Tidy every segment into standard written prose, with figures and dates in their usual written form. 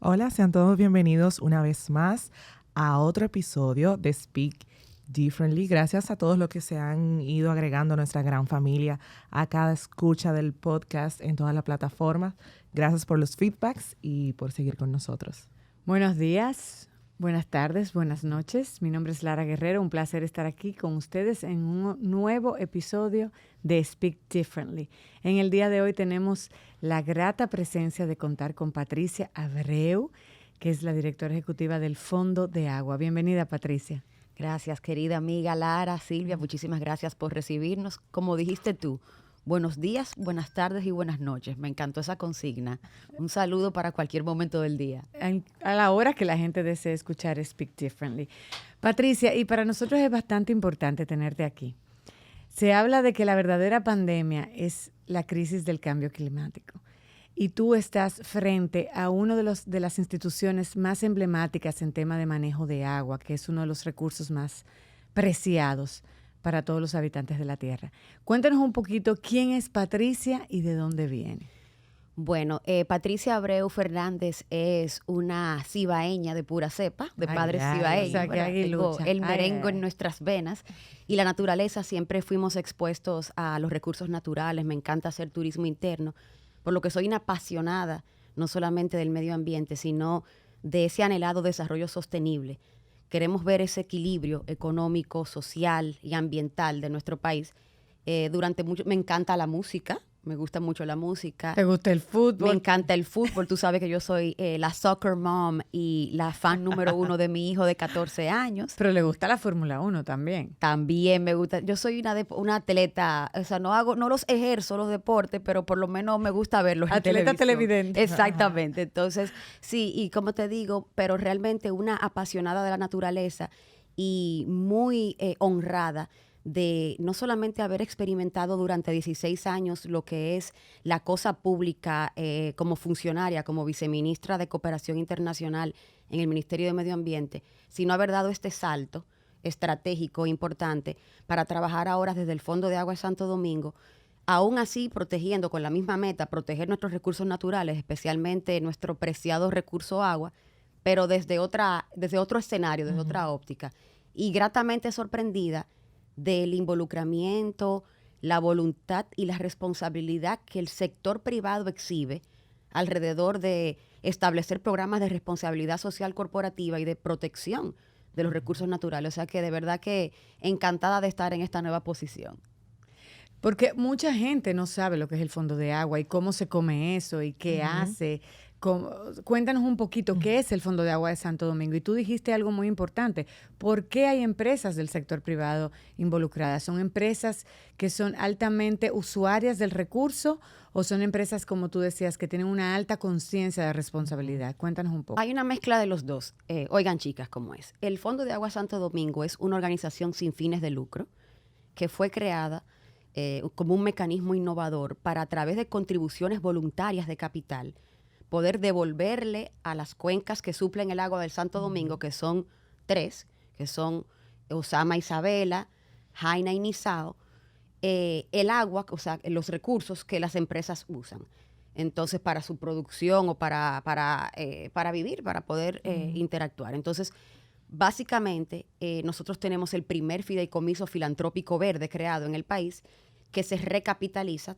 Hola, sean todos bienvenidos una vez más a otro episodio de Speak Differently. Gracias a todos los que se han ido agregando a nuestra gran familia, a cada escucha del podcast en todas las plataformas. Gracias por los feedbacks y por seguir con nosotros. Buenos días, buenas tardes, buenas noches. Mi nombre es Lara Guerrero. Un placer estar aquí con ustedes en un nuevo episodio de Speak Differently. En el día de hoy tenemos la grata presencia de contar con Patricia Abreu, que es la directora ejecutiva del Fondo de Agua. Bienvenida, Patricia. Gracias, querida amiga Lara, Silvia, muchísimas gracias por recibirnos. Como dijiste tú, buenos días, buenas tardes y buenas noches. Me encantó esa consigna. Un saludo para cualquier momento del día. A la hora que la gente desee escuchar Speak Differently. Patricia, y para nosotros es bastante importante tenerte aquí. Se habla de que la verdadera pandemia es la crisis del cambio climático. Y tú estás frente a uno de las instituciones más emblemáticas en tema de manejo de agua, que es uno de los recursos más preciados para todos los habitantes de la Tierra. Cuéntanos un poquito quién es Patricia y de dónde viene. Bueno, Patricia Abreu Fernández es una cibaeña de pura cepa, de padres cibaeños. O sea, que Tengo el merengue en nuestras venas y la naturaleza. Siempre fuimos expuestos a los recursos naturales. Me encanta hacer turismo interno, por lo que soy una apasionada no solamente del medio ambiente, sino de ese anhelado desarrollo sostenible. Queremos ver ese equilibrio económico, social y ambiental de nuestro país. Me encanta la música. Me gusta mucho la música. ¿Te gusta el fútbol? Me encanta el fútbol. Tú sabes que yo soy la soccer mom y la fan número 1 de mi hijo de 14 años. Pero le gusta la Fórmula 1 también. También me gusta. Yo soy una atleta, o sea, no los ejerzo los deportes, pero por lo menos me gusta verlos en televisión. Atleta televidente. Exactamente. Entonces, sí, y como te digo, pero realmente una apasionada de la naturaleza y muy honrada de no solamente haber experimentado durante 16 años lo que es la cosa pública como funcionaria, como viceministra de Cooperación Internacional en el Ministerio de Medio Ambiente, sino haber dado este salto estratégico importante para trabajar ahora desde el Fondo de Agua de Santo Domingo, aún así protegiendo con la misma meta, proteger nuestros recursos naturales, especialmente nuestro preciado recurso agua, pero desde otro escenario, desde otra óptica. Y gratamente sorprendida del involucramiento, la voluntad y la responsabilidad que el sector privado exhibe alrededor de establecer programas de responsabilidad social corporativa y de protección de los recursos naturales. O sea que de verdad que encantada de estar en esta nueva posición. Porque mucha gente no sabe lo que es el Fondo de Agua y cómo se come eso y qué hace. Cuéntanos un poquito qué es el Fondo de Agua de Santo Domingo. Y tú dijiste algo muy importante. ¿Por qué hay empresas del sector privado involucradas? ¿Son empresas que son altamente usuarias del recurso o son empresas, como tú decías, que tienen una alta conciencia de responsabilidad? Cuéntanos un poco. Hay una mezcla de los dos. Oigan, chicas, ¿cómo es? El Fondo de Agua Santo Domingo es una organización sin fines de lucro que fue creada como un mecanismo innovador para, a través de contribuciones voluntarias de capital, poder devolverle a las cuencas que suplen el agua del Santo Domingo, que son 3, que son Osama Isabela, Jaina y Nizao, el agua, o sea, los recursos que las empresas usan. Entonces, para su producción o para vivir, para poder interactuar. Entonces, básicamente, nosotros tenemos el primer fideicomiso filantrópico verde creado en el país, que se recapitaliza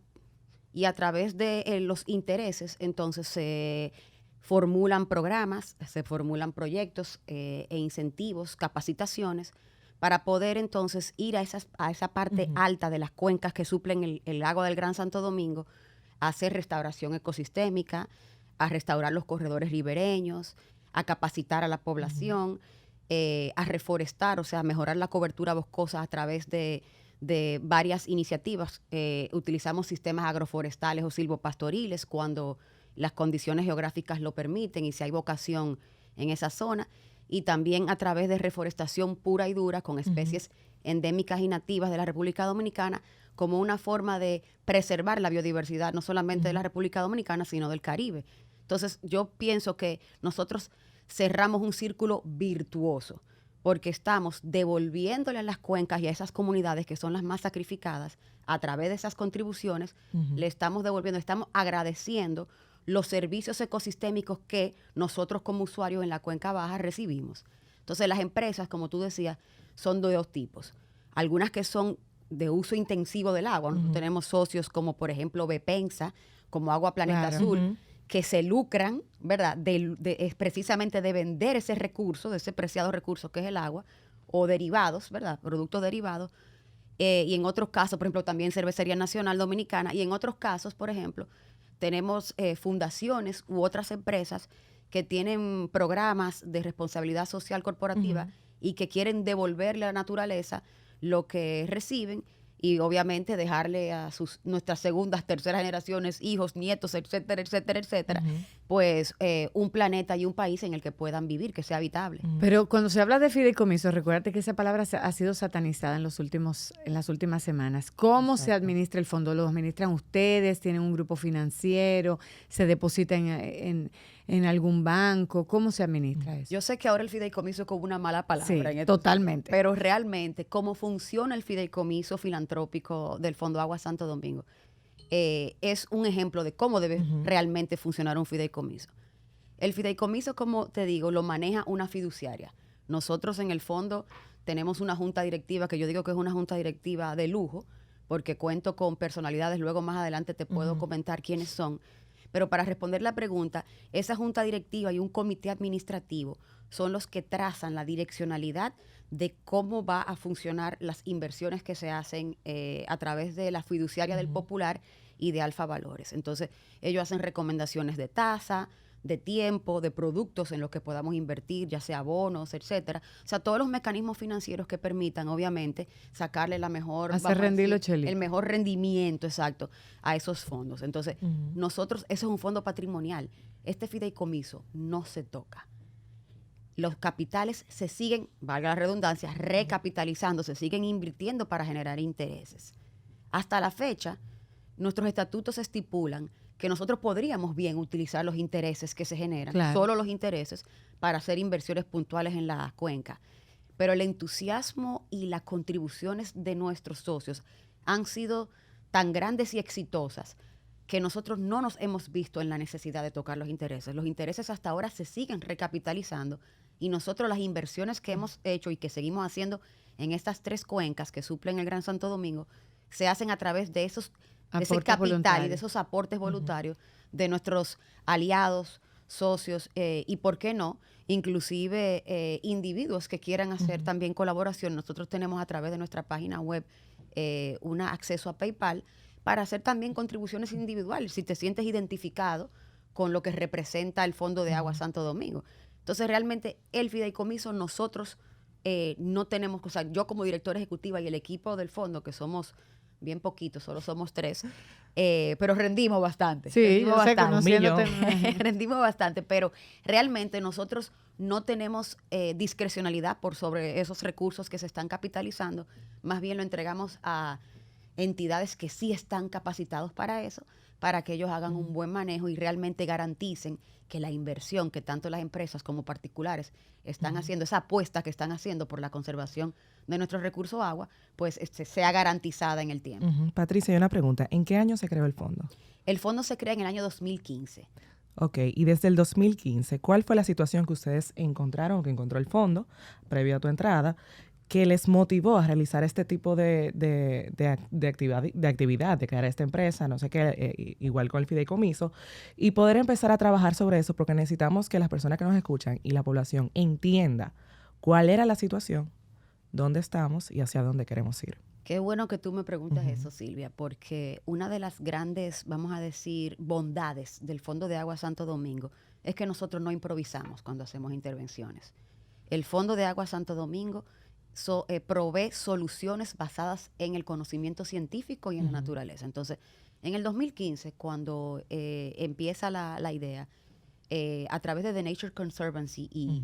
y a través de los intereses, entonces se formulan programas, se formulan proyectos e incentivos, capacitaciones, para poder entonces ir a esa parte alta de las cuencas que suplen el agua del Gran Santo Domingo, a hacer restauración ecosistémica, a restaurar los corredores ribereños, a capacitar a la población, a reforestar, o sea, a mejorar la cobertura boscosa a través de varias iniciativas. Utilizamos sistemas agroforestales o silvopastoriles cuando las condiciones geográficas lo permiten y si hay vocación en esa zona. Y también a través de reforestación pura y dura con especies endémicas y nativas de la República Dominicana, como una forma de preservar la biodiversidad, no solamente de la República Dominicana, sino del Caribe. Entonces, yo pienso que nosotros cerramos un círculo virtuoso, porque estamos devolviéndole a las cuencas y a esas comunidades que son las más sacrificadas, a través de esas contribuciones, le estamos devolviendo, estamos agradeciendo los servicios ecosistémicos que nosotros como usuarios en la cuenca baja recibimos. Entonces las empresas, como tú decías, son de dos tipos. Algunas que son de uso intensivo del agua. Nosotros tenemos socios como por ejemplo Bepensa, como Agua Planeta Azul, que se lucran, ¿verdad? Es precisamente de vender ese recurso, de ese preciado recurso que es el agua, o derivados, ¿verdad? Productos derivados. Y en otros casos, por ejemplo, también Cervecería Nacional Dominicana, y en otros casos, por ejemplo, tenemos fundaciones u otras empresas que tienen programas de responsabilidad social corporativa y que quieren devolverle a la naturaleza lo que reciben y obviamente dejarle a nuestras segundas, terceras generaciones, hijos, nietos, etcétera, etcétera, etcétera, pues un planeta y un país en el que puedan vivir, que sea habitable. Pero cuando se habla de fideicomiso, recuérdate que esa palabra ha sido satanizada en las últimas semanas. ¿Cómo se administra el fondo? ¿Lo administran ustedes? ¿Tienen un grupo financiero? ¿Se deposita en algún banco? ¿Cómo se administra eso? Yo sé que ahora el fideicomiso es como una mala palabra. Sí, totalmente. Pero realmente, cómo funciona el fideicomiso filantrópico del Fondo Agua Santo Domingo es un ejemplo de cómo debe realmente funcionar un fideicomiso. El fideicomiso, como te digo, lo maneja una fiduciaria. Nosotros en el fondo tenemos una junta directiva que yo digo que es una junta directiva de lujo, porque cuento con personalidades, luego más adelante te puedo comentar quiénes son. Pero para responder la pregunta, esa junta directiva y un comité administrativo son los que trazan la direccionalidad de cómo va a funcionar las inversiones que se hacen a través de la fiduciaria del Popular y de Alfa Valores. Entonces, ellos hacen recomendaciones de tasa, de tiempo, de productos en los que podamos invertir, ya sea bonos, etcétera. O sea, todos los mecanismos financieros que permitan, obviamente, sacarle la mejor... Hacer rendir los chelitos. El mejor rendimiento, exacto, a esos fondos. Entonces, nosotros, eso es un fondo patrimonial. Este fideicomiso no se toca. Los capitales se siguen, valga la redundancia, recapitalizando, se siguen invirtiendo para generar intereses. Hasta la fecha, nuestros estatutos estipulan que nosotros podríamos bien utilizar los intereses que se generan, solo los intereses, para hacer inversiones puntuales en la cuenca. Pero el entusiasmo y las contribuciones de nuestros socios han sido tan grandes y exitosas que nosotros no nos hemos visto en la necesidad de tocar los intereses. Los intereses hasta ahora se siguen recapitalizando y nosotros las inversiones que hemos hecho y que seguimos haciendo en estas 3 cuencas que suplen el Gran Santo Domingo se hacen a través de ese capital y de esos aportes voluntarios de nuestros aliados, socios y, ¿por qué no?, inclusive individuos que quieran hacer también colaboración. Nosotros tenemos a través de nuestra página web un acceso a PayPal para hacer también contribuciones individuales, si te sientes identificado con lo que representa el Fondo de Agua Santo Domingo. Entonces, realmente, el fideicomiso nosotros no tenemos, o sea, yo como directora ejecutiva y el equipo del fondo, que somos bien poquitos, solo somos 3, pero rendimos bastante. Sí, rendimos bastante. Rendimos bastante, pero realmente nosotros no tenemos discrecionalidad por sobre esos recursos que se están capitalizando, más bien lo entregamos a entidades que sí están capacitados para eso, para que ellos hagan un buen manejo y realmente garanticen que la inversión que tanto las empresas como particulares están haciendo, esa apuesta que están haciendo por la conservación de nuestros recursos agua, pues sea garantizada en el tiempo. Patricia, hay una pregunta. ¿En qué año se creó el fondo? El fondo se crea en el año 2015. Ok, y desde el 2015, ¿cuál fue la situación que ustedes encontraron o que encontró el fondo previo a tu entrada que les motivó a realizar este tipo de actividad, de crear esta empresa, no sé qué, igual con el fideicomiso, y poder empezar a trabajar sobre eso? Porque necesitamos que las personas que nos escuchan y la población entienda cuál era la situación, dónde estamos y hacia dónde queremos ir. Qué bueno que tú me preguntas eso, Silvia, porque una de las grandes, vamos a decir, bondades del Fondo de Agua Santo Domingo es que nosotros no improvisamos cuando hacemos intervenciones. El Fondo de Agua Santo Domingo provee soluciones basadas en el conocimiento científico y en la naturaleza. Entonces, en el 2015, cuando empieza la idea, a través de The Nature Conservancy y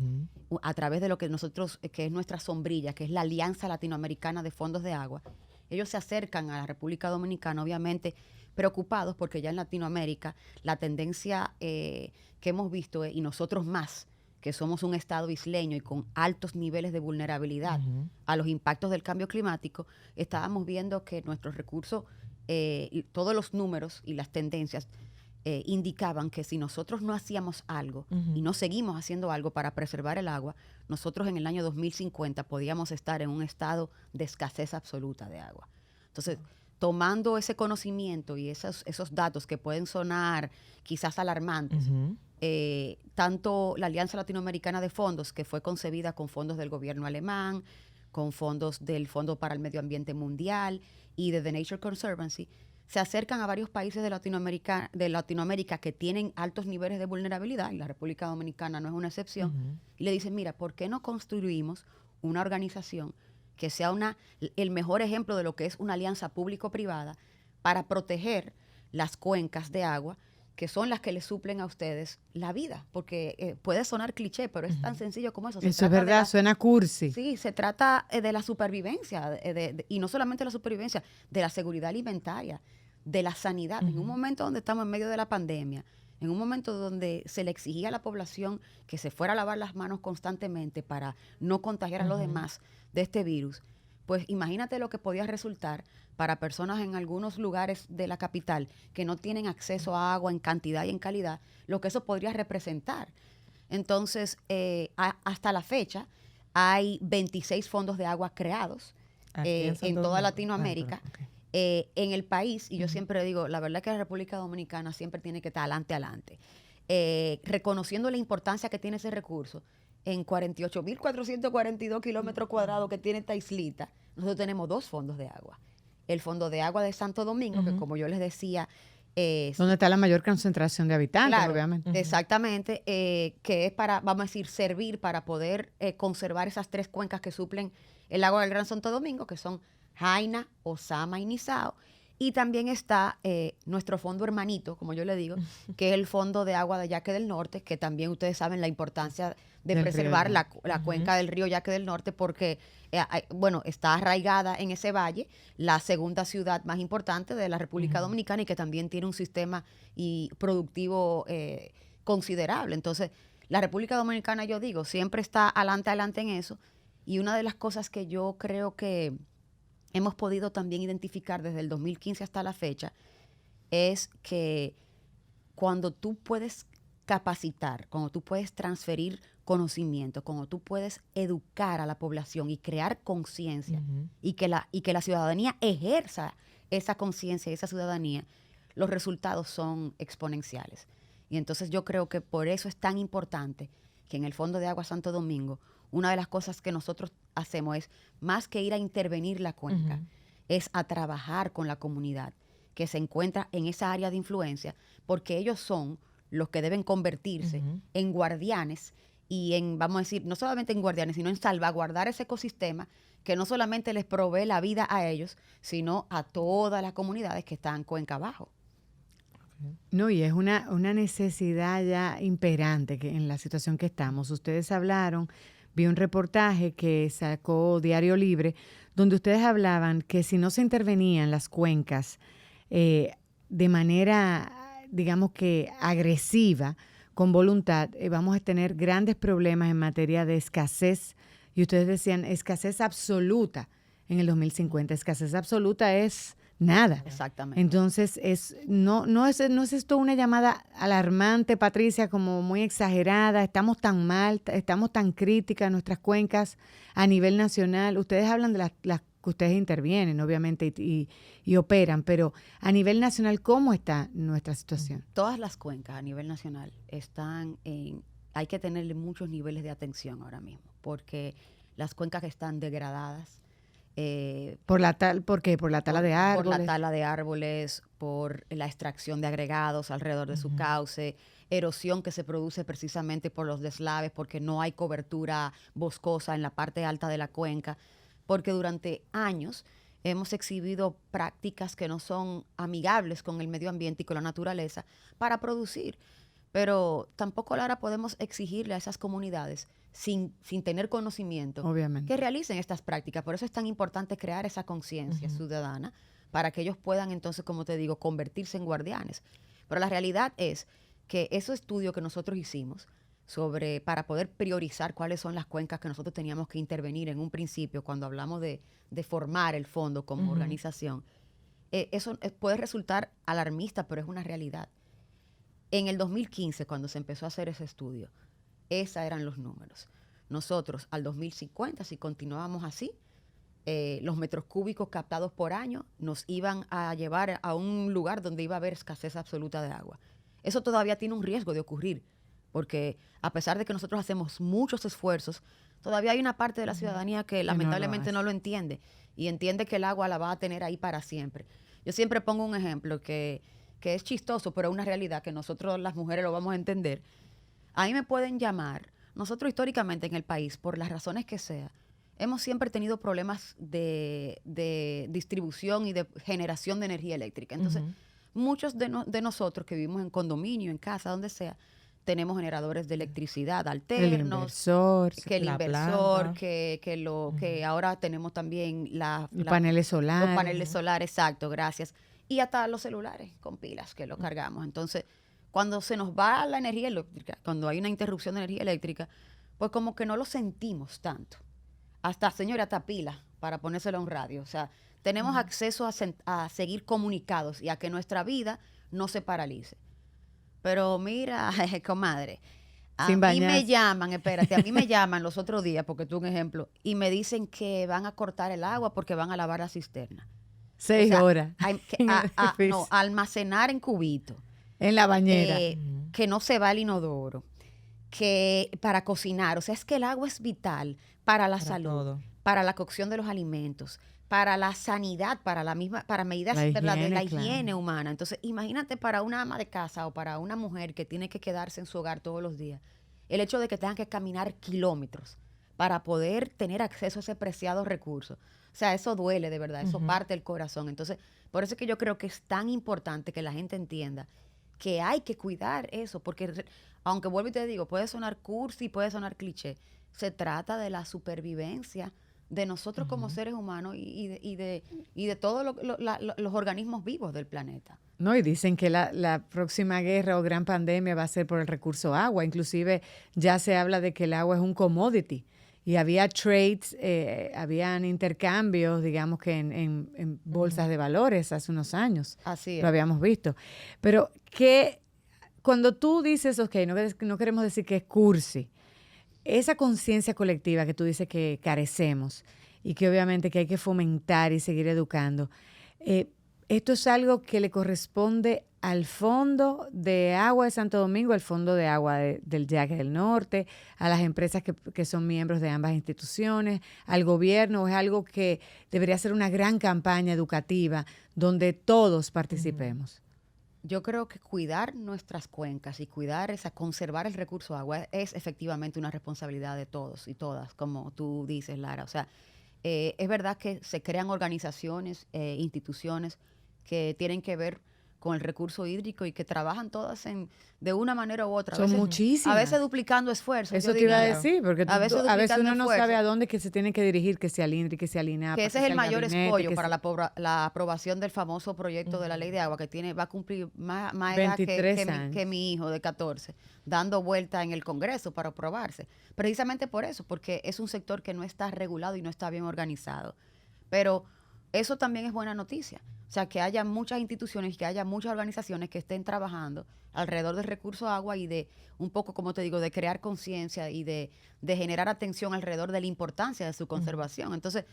a través de lo que nosotros, que es nuestra sombrilla, que es la Alianza Latinoamericana de Fondos de Agua, ellos se acercan a la República Dominicana, obviamente preocupados porque ya en Latinoamérica la tendencia que hemos visto, y nosotros más, que somos un estado isleño y con altos niveles de vulnerabilidad a los impactos del cambio climático, estábamos viendo que nuestros recursos, todos los números y las tendencias indicaban que si nosotros no hacíamos algo y no seguimos haciendo algo para preservar el agua, nosotros en el año 2050 podíamos estar en un estado de escasez absoluta de agua. Entonces, tomando ese conocimiento y esos datos que pueden sonar quizás alarmantes, tanto la Alianza Latinoamericana de Fondos, que fue concebida con fondos del gobierno alemán, con fondos del Fondo para el Medio Ambiente Mundial y de The Nature Conservancy, se acercan a varios países de Latinoamérica que tienen altos niveles de vulnerabilidad, y la República Dominicana no es una excepción, y le dicen, mira, ¿por qué no construimos una organización que sea el mejor ejemplo de lo que es una alianza público-privada para proteger las cuencas de agua, que son las que le suplen a ustedes la vida? Porque puede sonar cliché, pero es tan sencillo como eso. Eso es verdad, suena cursi. Sí, se trata de la supervivencia, y no solamente la supervivencia, de la seguridad alimentaria, de la sanidad. En un momento donde estamos en medio de la pandemia, en un momento donde se le exigía a la población que se fuera a lavar las manos constantemente para no contagiar a los demás de este virus, pues imagínate lo que podía resultar para personas en algunos lugares de la capital que no tienen acceso a agua en cantidad y en calidad, lo que eso podría representar. Entonces, hasta la fecha, hay 26 fondos de agua creados en toda Latinoamérica. En el país, y yo siempre digo, la verdad que la República Dominicana siempre tiene que estar adelante, reconociendo la importancia que tiene ese recurso. En 48.442 kilómetros cuadrados que tiene esta islita, nosotros tenemos 2 fondos de agua. El Fondo de Agua de Santo Domingo, que como yo les decía, donde está la mayor concentración de habitantes, claro, obviamente. Exactamente, que es para, vamos a decir, servir para poder conservar esas 3 cuencas que suplen el agua del Gran Santo Domingo, que son Jaina, Osama y Nizao. Y también está nuestro fondo hermanito, como yo le digo, que es el Fondo de Agua de Yaque del Norte, que también ustedes saben la importancia de preservar la cuenca del río Yaque del Norte, porque está arraigada en ese valle, la segunda ciudad más importante de la República Dominicana, y que también tiene un sistema productivo considerable. Entonces, la República Dominicana, yo digo, siempre está adelante en eso. Y una de las cosas que yo creo que hemos podido también identificar desde el 2015 hasta la fecha es que cuando tú puedes capacitar, cuando tú puedes transferir conocimiento, cuando tú puedes educar a la población y crear conciencia, y que la ciudadanía ejerza esa conciencia y esa ciudadanía, los resultados son exponenciales. Y entonces yo creo que por eso es tan importante que en el Fondo de Agua Santo Domingo, una de las cosas que nosotros hacemos es, más que ir a intervenir la cuenca, es a trabajar con la comunidad que se encuentra en esa área de influencia, porque ellos son los que deben convertirse en guardianes y en, vamos a decir, no solamente en guardianes, sino en salvaguardar ese ecosistema que no solamente les provee la vida a ellos, sino a todas las comunidades que están cuenca abajo. No, y es una necesidad ya imperante que en la situación que estamos. Ustedes hablaron, vi un reportaje que sacó Diario Libre, donde ustedes hablaban que si no se intervenían las cuencas de manera, digamos que agresiva, con voluntad, vamos a tener grandes problemas en materia de escasez. Y ustedes decían escasez absoluta en el 2050. Escasez absoluta es nada. Exactamente. Entonces, no es esto una llamada alarmante, Patricia, como muy exagerada. Estamos tan mal, estamos tan críticas en nuestras cuencas a nivel nacional. Ustedes hablan de las que ustedes intervienen, obviamente, y operan, pero a nivel nacional, ¿cómo está nuestra situación? Todas las cuencas a nivel nacional hay que tenerle muchos niveles de atención ahora mismo, porque las cuencas están degradadas. ¿Por qué? ¿Por la tala de árboles? Por la tala de árboles, por la extracción de agregados alrededor de su cauce, erosión que se produce precisamente por los deslaves, porque no hay cobertura boscosa en la parte alta de la cuenca, porque durante años hemos exhibido prácticas que no son amigables con el medio ambiente y con la naturaleza para producir. Pero tampoco, Lara, podemos exigirle a esas comunidades sin tener conocimiento, obviamente, que realicen estas prácticas. Por eso es tan importante crear esa conciencia ciudadana para que ellos puedan entonces, como te digo, convertirse en guardianes. Pero la realidad es que esos estudios que nosotros hicimos para poder priorizar cuáles son las cuencas que nosotros teníamos que intervenir en un principio cuando hablamos de formar el fondo como organización, eso puede resultar alarmista, pero es una realidad. En el 2015, cuando se empezó a hacer ese estudio, esos eran los números. Nosotros, al 2050, si continuábamos así, los metros cúbicos captados por año nos iban a llevar a un lugar donde iba a haber escasez absoluta de agua. Eso todavía tiene un riesgo de ocurrir, porque a pesar de que nosotros hacemos muchos esfuerzos, todavía hay una parte de la ciudadanía que lamentablemente no lo entiende y entiende que el agua la va a tener ahí para siempre. Yo siempre pongo un ejemplo que es chistoso, pero es una realidad que nosotros las mujeres lo vamos a entender. A mí me pueden llamar. Nosotros históricamente en el país, por las razones que sea, hemos siempre tenido problemas de distribución y de generación de energía eléctrica. Entonces, muchos de nosotros que vivimos en condominio, en casa, donde sea, tenemos generadores de electricidad alternos. El inversor. Que el inversor, que ahora tenemos también los paneles solares. Los paneles solares, exacto, gracias. Y hasta los celulares con pilas que lo cargamos. Entonces, cuando se nos va la energía eléctrica, cuando hay una interrupción de energía eléctrica, pues como que no lo sentimos tanto. Hasta, señora, hasta pila para ponérselo a un radio. O sea, tenemos acceso a seguir comunicados y a que nuestra vida no se paralice. Pero mira, comadre, a mí me llaman, espérate, a mí me llaman los otros días, porque tú un ejemplo, y me dicen que van a cortar el agua porque van a lavar la cisterna. 6 horas. No, almacenar en cubito. En la bañera. Que no se va el inodoro. Que para cocinar. O sea, es que el agua es vital para la salud, todo. Para la cocción de los alimentos, para la sanidad, para medidas de la higiene humana. Entonces, imagínate para una ama de casa o para una mujer que tiene que quedarse en su hogar todos los días, el hecho de que tengan que caminar kilómetros para poder tener acceso a ese preciado recurso. O sea, eso duele de verdad, eso parte del corazón. Entonces, por eso es que yo creo que es tan importante que la gente entienda que hay que cuidar eso, porque aunque vuelvo y te digo, puede sonar cursi, puede sonar cliché, se trata de la supervivencia de nosotros como seres humanos y de todos los organismos vivos del planeta. No, y dicen que la próxima guerra o gran pandemia va a ser por el recurso agua. Inclusive ya se habla de que el agua es un commodity. Y había trades, habían intercambios, digamos que en bolsas de valores hace unos años. Así es. Lo habíamos visto. Pero cuando tú dices, ok, no queremos decir que es cursi, esa conciencia colectiva que tú dices que carecemos y que obviamente que hay que fomentar y seguir educando, esto es algo que le corresponde al Fondo de Agua de Santo Domingo, al Fondo de Agua del Yaque del Norte, a las empresas que son miembros de ambas instituciones, al gobierno. Es algo que debería ser una gran campaña educativa donde todos participemos. Yo creo que cuidar nuestras cuencas y conservar el recurso agua es efectivamente una responsabilidad de todos y todas, como tú dices, Lara. O sea, es verdad que se crean organizaciones, instituciones que tienen que ver con el recurso hídrico y que trabajan todas de una manera u otra. Son muchísimas. A veces duplicando esfuerzos. Eso te iba a decir, porque a veces uno no sabe a dónde que se tiene que dirigir, que sea al INDRI, que sea al INAPA. Que ese es el mayor escollo para la aprobación del famoso proyecto de la ley de agua, que va a cumplir más edad que mi hijo de 14, dando vuelta en el Congreso para aprobarse. Precisamente por eso, porque es un sector que no está regulado y no está bien organizado. Pero eso también es buena noticia. O sea, que haya muchas instituciones, que haya muchas organizaciones que estén trabajando alrededor del recurso agua y de un poco, como te digo, de crear conciencia y de generar atención alrededor de la importancia de su conservación. Entonces,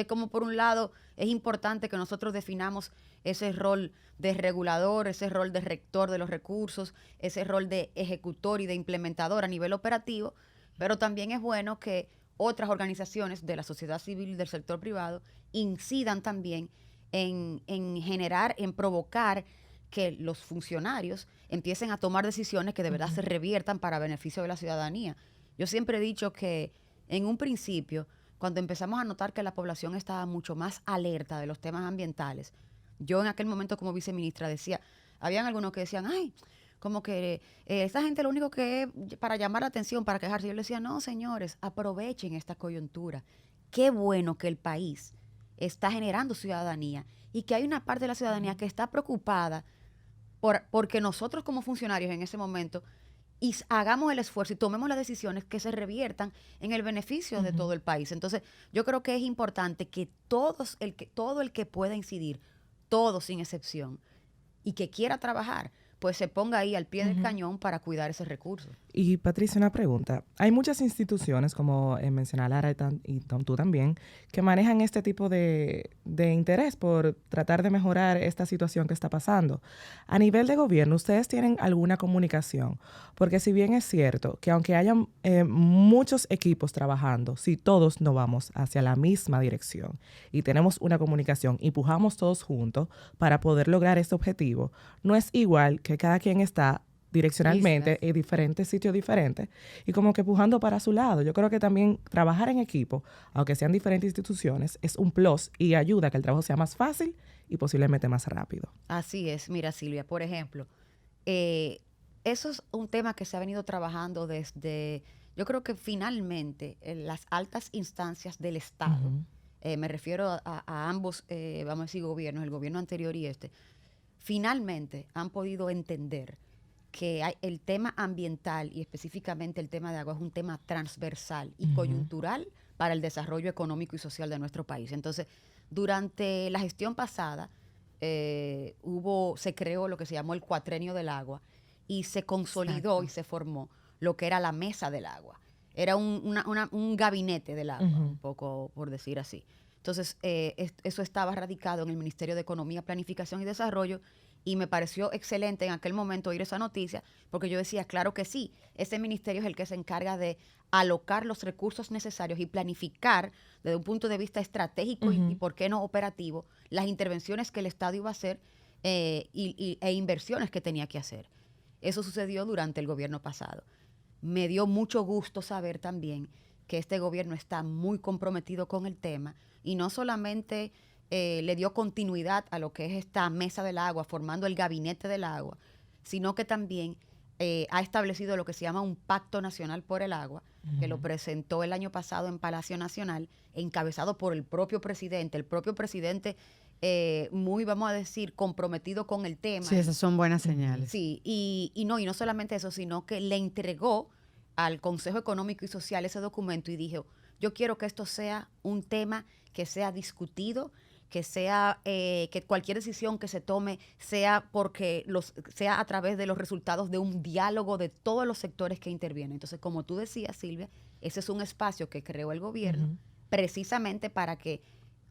como por un lado, es importante que nosotros definamos ese rol de regulador, ese rol de rector de los recursos, ese rol de ejecutor y de implementador a nivel operativo, pero también es bueno que otras organizaciones de la sociedad civil y del sector privado incidan también en generar, en provocar que los funcionarios empiecen a tomar decisiones que de verdad se reviertan para beneficio de la ciudadanía. Yo siempre he dicho que en un principio, cuando empezamos a notar que la población estaba mucho más alerta de los temas ambientales, yo en aquel momento como viceministra decía, habían algunos que decían, ay, como que esta gente lo único que es para llamar la atención, para quejarse. Yo les decía, no, señores, aprovechen esta coyuntura. Qué bueno que el país está generando ciudadanía y que hay una parte de la ciudadanía que está preocupada porque nosotros como funcionarios en ese momento hagamos el esfuerzo y tomemos las decisiones que se reviertan en el beneficio de todo el país. Entonces, yo creo que es importante que todo el que pueda incidir, todo sin excepción, y que quiera trabajar, pues se ponga ahí al pie del cañón para cuidar ese recurso. Y Patricia, una pregunta. Hay muchas instituciones, como menciona Lara y tú también, que manejan este tipo de interés por tratar de mejorar esta situación que está pasando. A nivel de gobierno, ¿ustedes tienen alguna comunicación? Porque si bien es cierto que aunque hayan muchos equipos trabajando, si todos no vamos hacia la misma dirección y tenemos una comunicación y pujamos todos juntos para poder lograr este objetivo, no es igual que cada quien está direccionalmente en diferentes sitios diferentes y como que pujando para su lado. Yo creo que también trabajar en equipo, aunque sean diferentes instituciones, es un plus y ayuda a que el trabajo sea más fácil y posiblemente más rápido. Así es. Mira, Silvia, por ejemplo, eso es un tema que se ha venido trabajando desde, yo creo que finalmente, en las altas instancias del Estado, me refiero a ambos, vamos a decir, gobiernos, el gobierno anterior y este, finalmente han podido entender que el tema ambiental y específicamente el tema de agua es un tema transversal y coyuntural para el desarrollo económico y social de nuestro país. Entonces, durante la gestión pasada, se creó lo que se llamó el Cuatrenio del Agua y se consolidó y se formó lo que era la Mesa del Agua. Era un gabinete del agua, un poco por decir así. Entonces, eso estaba radicado en el Ministerio de Economía, Planificación y Desarrollo y me pareció excelente en aquel momento oír esa noticia porque yo decía, claro que sí, ese ministerio es el que se encarga de alocar los recursos necesarios y planificar desde un punto de vista estratégico y por qué no operativo, las intervenciones que el Estado iba a hacer e inversiones que tenía que hacer. Eso sucedió durante el gobierno pasado. Me dio mucho gusto saber también que este gobierno está muy comprometido con el tema y no solamente le dio continuidad a lo que es esta Mesa del Agua, formando el Gabinete del Agua, sino que también ha establecido lo que se llama un Pacto Nacional por el Agua, que lo presentó el año pasado en Palacio Nacional, encabezado por el propio presidente. El propio presidente muy, vamos a decir, comprometido con el tema. Sí, esas son buenas señales. Sí, y no solamente eso, sino que le entregó al Consejo Económico y Social ese documento y dijo, yo quiero que esto sea un tema que sea discutido, que sea que cualquier decisión que se tome sea sea a través de los resultados de un diálogo de todos los sectores que intervienen. Entonces, como tú decías, Silvia, ese es un espacio que creó el gobierno precisamente para que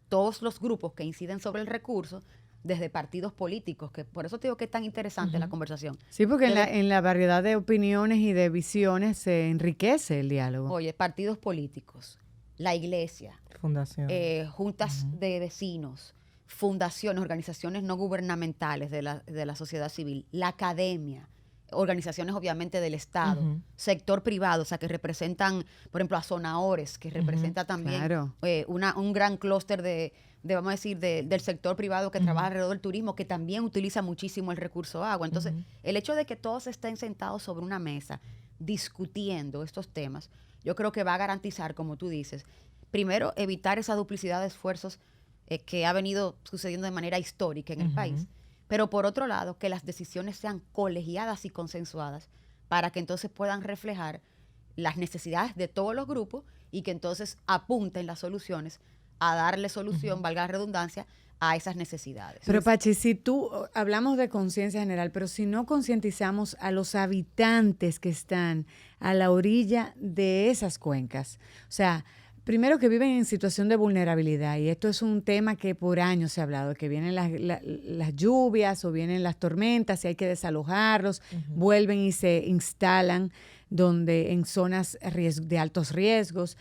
todos los grupos que inciden sobre el recurso, desde partidos políticos, que por eso te digo que es tan interesante la conversación. Sí, porque en la variedad de opiniones y de visiones se enriquece el diálogo. Oye, partidos políticos, la iglesia, Fundación. Juntas de vecinos, fundaciones, organizaciones no gubernamentales de la sociedad civil, la academia, organizaciones obviamente del Estado, sector privado, o sea, que representan, por ejemplo, a Zonaores, que representa también un gran clúster vamos a decir, del sector privado que trabaja alrededor del turismo, que también utiliza muchísimo el recurso agua. Entonces, el hecho de que todos estén sentados sobre una mesa discutiendo estos temas, yo creo que va a garantizar, como tú dices, primero, evitar esa duplicidad de esfuerzos que ha venido sucediendo de manera histórica en el país, pero por otro lado, que las decisiones sean colegiadas y consensuadas para que entonces puedan reflejar las necesidades de todos los grupos y que entonces apunten las soluciones a darle solución, valga la redundancia, a esas necesidades. Pero Pachi, si hablamos de conciencia general, pero si no concientizamos a los habitantes que están a la orilla de esas cuencas, o sea, primero que viven en situación de vulnerabilidad, y esto es un tema que por años se ha hablado, que vienen las lluvias o vienen las tormentas y hay que desalojarlos, vuelven y se instalan en zonas de altos riesgos.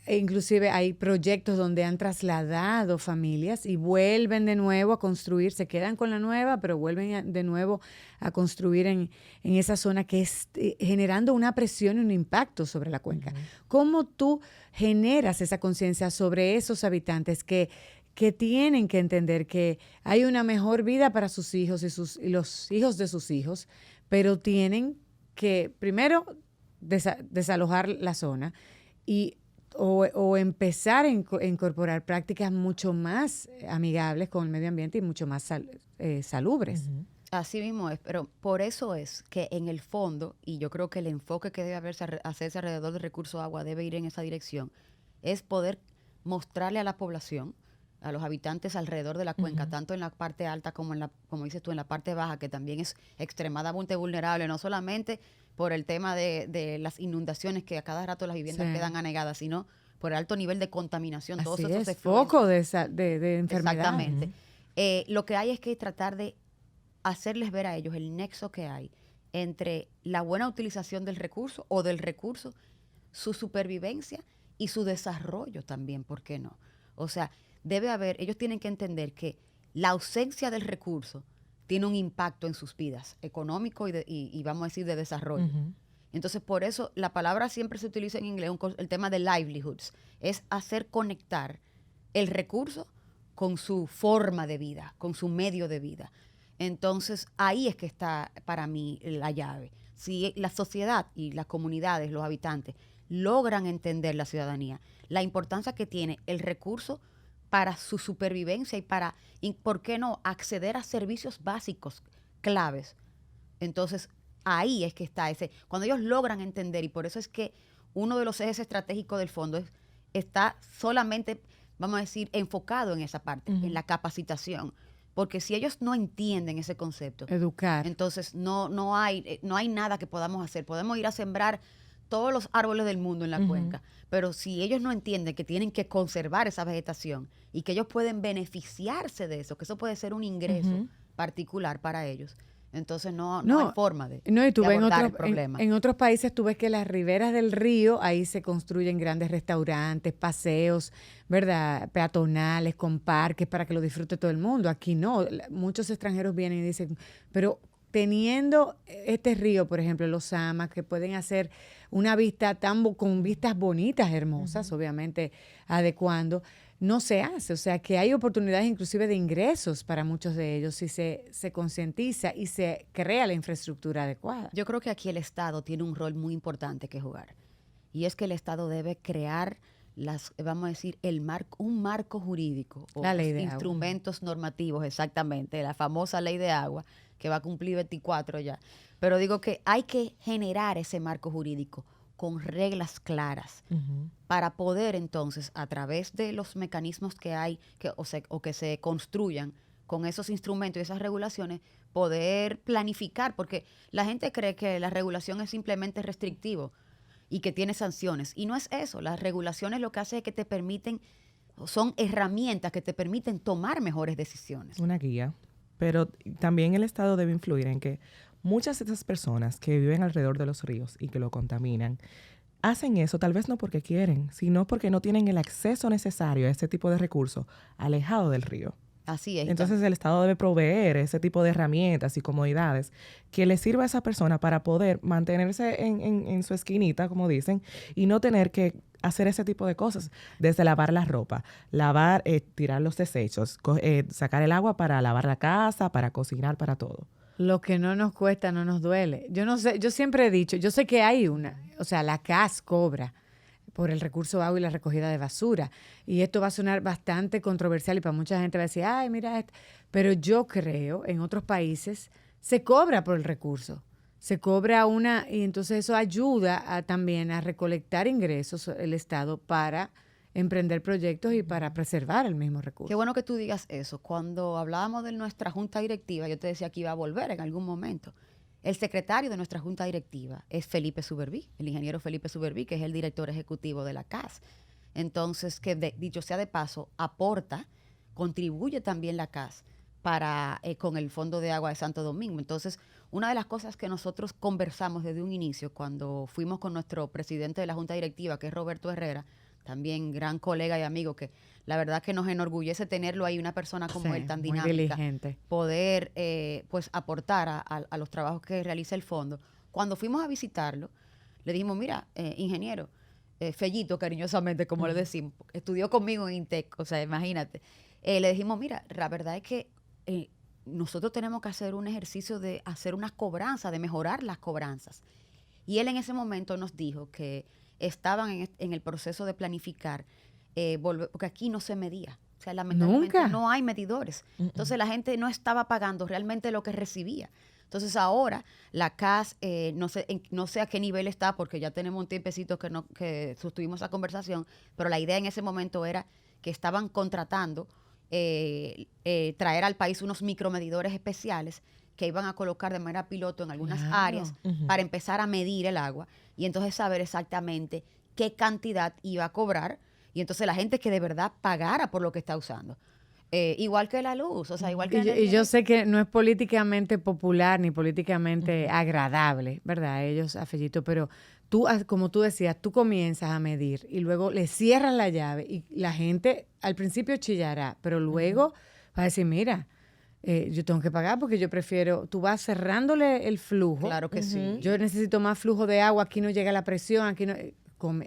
Inclusive hay proyectos donde han trasladado familias y vuelven de nuevo a construir, se quedan con la nueva, pero vuelven de nuevo a construir en esa zona que es generando una presión y un impacto sobre la cuenca. ¿Cómo tú generas esa conciencia sobre esos habitantes que tienen que entender que hay una mejor vida para sus hijos y los hijos de sus hijos, pero tienen que primero desalojar la zona o empezar a incorporar prácticas mucho más amigables con el medio ambiente y mucho más salubres? Así mismo es, pero por eso es que en el fondo, y yo creo que el enfoque que debe hacerse alrededor del recurso agua debe ir en esa dirección, es poder mostrarle a la población, a los habitantes alrededor de la cuenca, tanto en la parte alta como como dices tú, en la parte baja, que también es extremadamente vulnerable, no solamente por el tema de las inundaciones, que a cada rato las viviendas quedan anegadas, sino por el alto nivel de contaminación. Todos esos foco de enfermedad. Exactamente. Lo que hay es que tratar de hacerles ver a ellos el nexo que hay entre la buena utilización del recurso o del recurso, su supervivencia y su desarrollo también, ¿por qué no? O sea, ellos tienen que entender que la ausencia del recurso tiene un impacto en sus vidas, económico y vamos a decir de desarrollo. Entonces, por eso la palabra siempre se utiliza en inglés, el tema de livelihoods, es hacer conectar el recurso con su forma de vida, con su medio de vida. Entonces, ahí es que está para mí la llave. Si la sociedad y las comunidades, los habitantes, logran entender la ciudadanía, la importancia que tiene el recurso para su supervivencia y ¿por qué no?, acceder a servicios básicos claves. Entonces, ahí es que está cuando ellos logran entender, y por eso es que uno de los ejes estratégicos del fondo está solamente, vamos a decir, enfocado en esa parte, en la capacitación. Porque si ellos no entienden ese concepto, educar, entonces no hay nada que podamos hacer. Podemos ir a sembrar todos los árboles del mundo en la cuenca, pero si ellos no entienden que tienen que conservar esa vegetación y que ellos pueden beneficiarse de eso, que eso puede ser un ingreso particular para ellos, entonces no hay forma de abordar el problema. En otros países tú ves que las riberas del río, ahí se construyen grandes restaurantes, paseos, ¿verdad?, peatonales, con parques para que lo disfrute todo el mundo. Aquí no, muchos extranjeros vienen y dicen, pero teniendo este río, por ejemplo, los Amas, que pueden hacer una vista con vistas bonitas, hermosas, obviamente adecuando, no se hace. O sea, que hay oportunidades inclusive de ingresos para muchos de ellos si se concientiza y se crea la infraestructura adecuada. Yo creo que aquí el Estado tiene un rol muy importante que jugar. Y es que el Estado debe crear vamos a decir, un marco jurídico o la ley de instrumentos normativos, exactamente, la famosa ley de agua, que va a cumplir 24 ya. Pero digo que hay que generar ese marco jurídico con reglas claras para poder entonces, a través de los mecanismos que hay o que se construyan con esos instrumentos y esas regulaciones, poder planificar, porque la gente cree que la regulación es simplemente restrictivo y que tiene sanciones. Y no es eso. Las regulaciones lo que hace es que son herramientas que te permiten tomar mejores decisiones. Una guía. Pero también el Estado debe influir en que muchas de esas personas que viven alrededor de los ríos y que lo contaminan, hacen eso tal vez no porque quieren, sino porque no tienen el acceso necesario a ese tipo de recursos alejado del río. Así es. Entonces el Estado debe proveer ese tipo de herramientas y comodidades que le sirva a esa persona para poder mantenerse en su esquinita, como dicen, y no tener que hacer ese tipo de cosas, desde lavar la ropa, tirar los desechos, sacar el agua para lavar la casa, para cocinar, para todo. Lo que no nos cuesta no nos duele. Yo no sé, yo siempre he dicho, yo sé que hay la CAS cobra por el recurso agua y la recogida de basura. Y esto va a sonar bastante controversial y para mucha gente va a decir, ay, mira esto. Pero yo creo, en otros países, se cobra por el recurso. Se cobra y entonces eso ayuda también a recolectar ingresos el Estado para emprender proyectos y para preservar el mismo recurso. Qué bueno que tú digas eso. Cuando hablábamos de nuestra junta directiva, yo te decía que iba a volver en algún momento. El secretario de nuestra junta directiva es Felipe Suberví, el ingeniero Felipe Suberví, que es el director ejecutivo de la CAS. Entonces, que dicho sea de paso, contribuye también la CAS con el Fondo de Agua de Santo Domingo. Entonces, una de las cosas que nosotros conversamos desde un inicio, cuando fuimos con nuestro presidente de la junta directiva, que es Roberto Herrera, también gran colega y amigo, que la verdad que nos enorgullece tenerlo ahí, una persona como él tan dinámica, muy diligente, poder pues aportar a los trabajos que realiza el fondo. Cuando fuimos a visitarlo, le dijimos, mira, ingeniero, Fellito, cariñosamente, como le decimos, estudió conmigo en INTEC, o sea, imagínate. Le dijimos, mira, la verdad es que nosotros tenemos que hacer un ejercicio de hacer unas cobranzas, de mejorar las cobranzas. Y él en ese momento nos dijo que estaban en el proceso de planificar, porque aquí no se medía. O sea, lamentablemente no hay medidores. Entonces la gente no estaba pagando realmente lo que recibía. Entonces ahora la CAS, no sé a qué nivel está, porque ya tenemos un tiempecito que sostuvimos esa conversación, pero la idea en ese momento era que estaban contratando traer al país unos micromedidores especiales que iban a colocar de manera piloto en algunas áreas para empezar a medir el agua y entonces saber exactamente qué cantidad iba a cobrar y entonces la gente que de verdad pagara por lo que está usando. Igual que la luz, o sea, igual que y yo sé que no es políticamente popular ni políticamente agradable, ¿verdad? Ellos, Afellito, pero tú, como tú decías, tú comienzas a medir y luego le cierras la llave y la gente al principio chillará, pero luego va a decir, mira, yo tengo que pagar porque yo prefiero, tú vas cerrándole el flujo. Claro que sí. Yo necesito más flujo de agua, aquí no llega la presión, aquí no...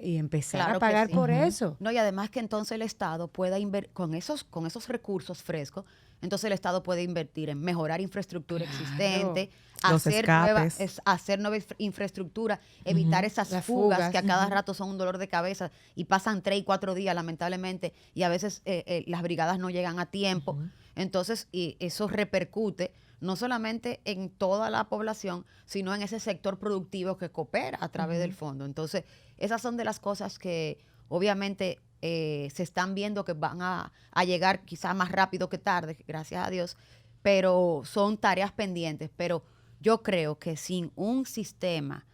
y empezar Claro a pagar que sí. por eso. No, y además que entonces el Estado pueda invertir con esos recursos frescos, entonces el Estado puede invertir en mejorar infraestructura existente, Los escapes. hacer nueva infraestructura, evitar esas Las fugas que a cada ujú. rato son un dolor de cabeza y pasan 3 y 4 días lamentablemente y a veces las brigadas no llegan a tiempo. Entonces y eso repercute no solamente en toda la población, sino en ese sector productivo que coopera a través del fondo. Entonces, esas son de las cosas que obviamente se están viendo que van a llegar quizás más rápido que tarde, gracias a Dios, pero son tareas pendientes. Pero yo creo que sin un sistema,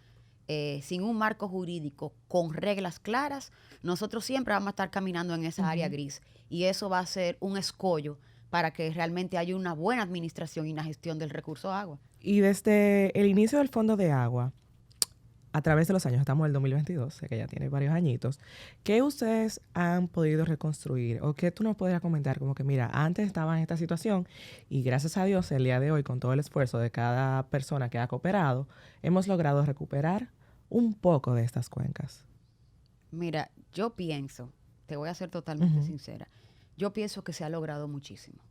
sin un marco jurídico con reglas claras, nosotros siempre vamos a estar caminando en esa área gris y eso va a ser un escollo para que realmente haya una buena administración y una gestión del recurso agua. Y desde el inicio del Fondo de Agua, a través de los años, estamos en el 2022, sé que ya tiene varios añitos, ¿qué ustedes han podido reconstruir? ¿O qué tú nos podrías comentar? Como que, mira, antes estaba en esta situación y gracias a Dios, el día de hoy, con todo el esfuerzo de cada persona que ha cooperado, hemos logrado recuperar un poco de estas cuencas. Mira, yo pienso, te voy a ser totalmente sincera, yo pienso que se ha logrado muchísimo.